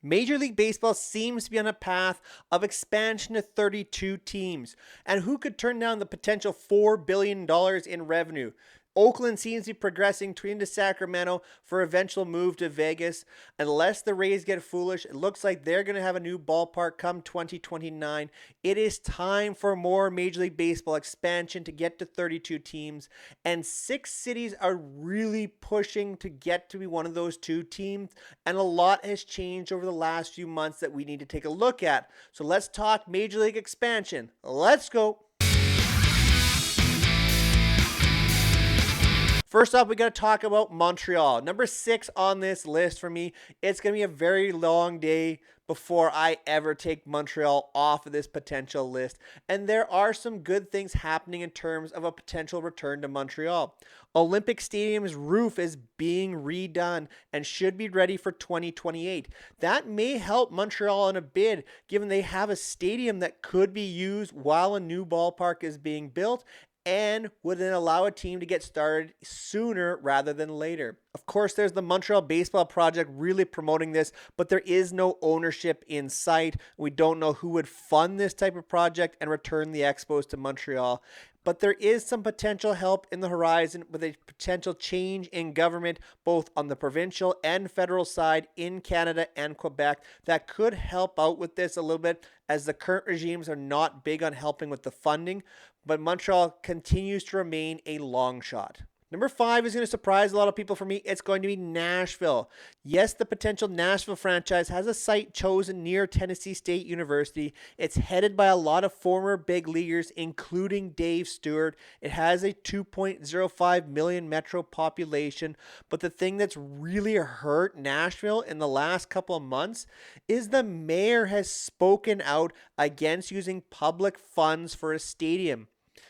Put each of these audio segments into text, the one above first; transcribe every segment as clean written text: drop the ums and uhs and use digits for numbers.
Major League Baseball seems to be on a path of expansion to 32 teams. And who could turn down the potential $4 billion in revenue? Oakland seems to be progressing to Sacramento for eventual move to Vegas. Unless the Rays get foolish, it looks like they're going to have a new ballpark come 2029. It is time for more Major League Baseball expansion to get to 32 teams. And 6 cities are really pushing to get to be one of those 2 teams. And a lot has changed over the last few months that we need to take a look at. So let's talk Major League expansion. Let's go. First off, we got to talk about Montreal. Number 6 on this list for me. It's going to be a very long day before I ever take Montreal off of this potential list. And there are some good things happening in terms of a potential return to Montreal. Olympic Stadium's roof is being redone and should be ready for 2028. That may help Montreal in a bid, given they have a stadium that could be used while a new ballpark is being built, and would then allow a team to get started sooner rather than later. Of course, there's the Montreal Baseball Project really promoting this, but there is no ownership in sight. We don't know who would fund this type of project and return the Expos to Montreal. But there is some potential help in the horizon with a potential change in government, both on the provincial and federal side in Canada and Quebec, that could help out with this a little bit, as the current regimes are not big on helping with the funding. But Montreal continues to remain a long shot. Number 5 is going to surprise a lot of people for me. It's going to be Nashville. Yes, the potential Nashville franchise has a site chosen near Tennessee State University. It's headed by a lot of former big leaguers, including Dave Stewart. It has a 2.05 million metro population. But the thing that's really hurt Nashville in the last couple of months is the mayor has spoken out against using public funds for a stadium.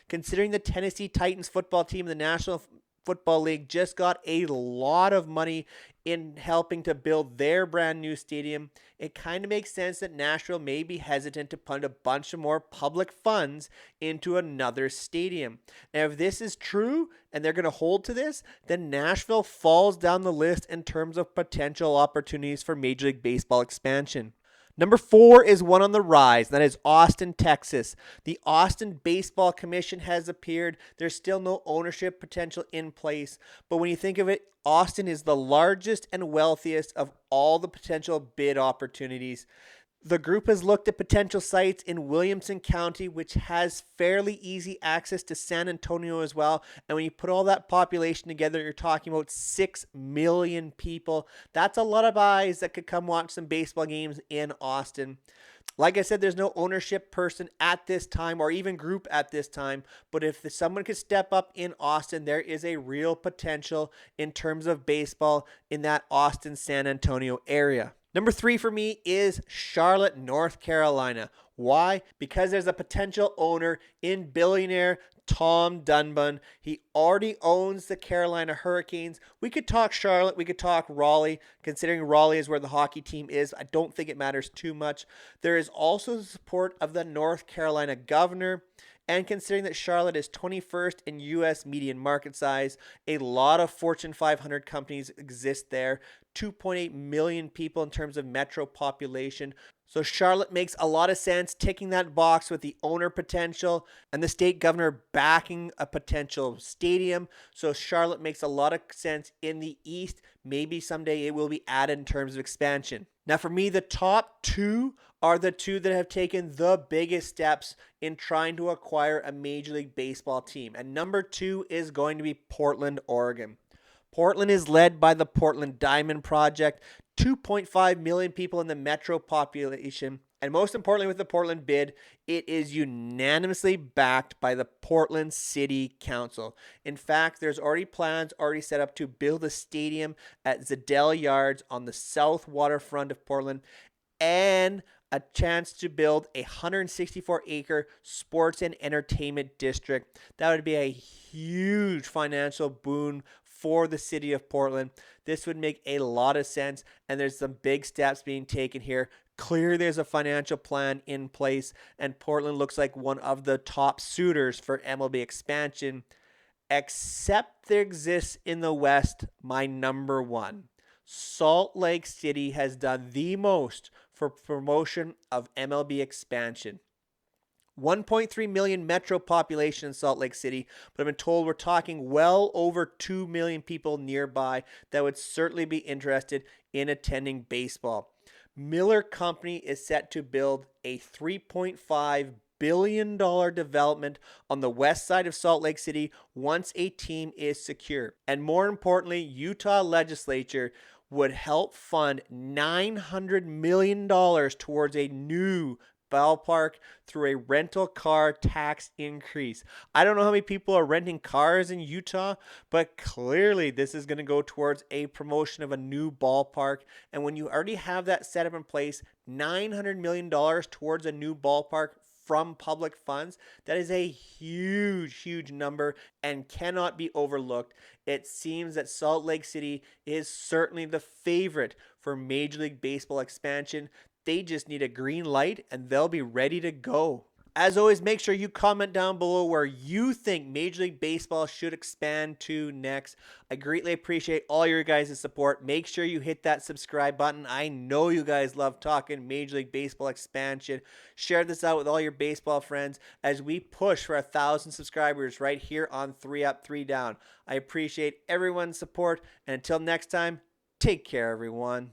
Considering the Tennessee Titans football team, the National Football League just got a lot of money in helping to build their brand new stadium, it kind of makes sense that Nashville may be hesitant to put a bunch of more public funds into another stadium. Now, if this is true and they're going to hold to this, then Nashville falls down the list in terms of potential opportunities for Major League Baseball expansion. Number 4 is one on the rise. That is Austin, Texas. The Austin Baseball Commission has appeared. There's still no ownership potential in place. But when you think of it, Austin is the largest and wealthiest of all the potential bid opportunities. The group has looked at potential sites in Williamson County, which has fairly easy access to San Antonio as well. And when you put all that population together, you're talking about 6 million people. That's a lot of eyes that could come watch some baseball games in Austin. Like I said, there's no ownership person at this time or even group at this time. But if someone could step up in Austin, there is a real potential in terms of baseball in that Austin-San Antonio area. Number 3 for me is Charlotte, North Carolina. Why? Because there's a potential owner in billionaire Tom Dunban. He already owns the Carolina Hurricanes. We could talk Charlotte. We could talk Raleigh. Considering Raleigh is where the hockey team is, I don't think it matters too much. There is also the support of the North Carolina governor. And considering that Charlotte is 21st in U.S. median market size, a lot of Fortune 500 companies exist there. 2.8 million people in terms of metro population. So Charlotte makes a lot of sense, ticking that box with the owner potential and the state governor backing a potential stadium. So Charlotte makes a lot of sense in the East. Maybe someday it will be added in terms of expansion. Now for me, the top 2 are the 2 that have taken the biggest steps in trying to acquire a Major League Baseball team. And number 2 is going to be Portland, Oregon. Portland is led by the Portland Diamond Project, 2.5 million people in the metro population. And most importantly with the Portland bid, it is unanimously backed by the Portland City Council. In fact, there's already plans set up to build a stadium at Zadell Yards on the south waterfront of Portland, and a chance to build a 164-acre sports and entertainment district. That would be a huge financial boon for the city of Portland. This would make a lot of sense, and there's some big steps being taken here. Clearly, there's a financial plan in place, and Portland looks like one of the top suitors for MLB expansion, except there exists in the West my number 1. Salt Lake City has done the most for promotion of MLB expansion. 1.3 million metro population in Salt Lake City, but I've been told we're talking well over 2 million people nearby that would certainly be interested in attending baseball. Miller Company is set to build a $3.5 billion development on the west side of Salt Lake City once a team is secure. And more importantly, Utah legislature would help fund $900 million towards a new ballpark through a rental car tax increase. I don't know how many people are renting cars in Utah, but clearly this is going to go towards a promotion of a new ballpark. And when you already have that setup in place, $900 million towards a new ballpark from public funds, that is a huge number and cannot be overlooked. It seems that Salt Lake City is certainly the favorite for Major League Baseball expansion. They just need a green light and they'll be ready to go. As always, make sure you comment down below where you think Major League Baseball should expand to next. I greatly appreciate all your guys' support. Make sure you hit that subscribe button. I know you guys love talking Major League Baseball expansion. Share this out with all your baseball friends as we push for 1,000 subscribers right here on 3 Up, 3 Down. I appreciate everyone's support, and until next time, take care, everyone.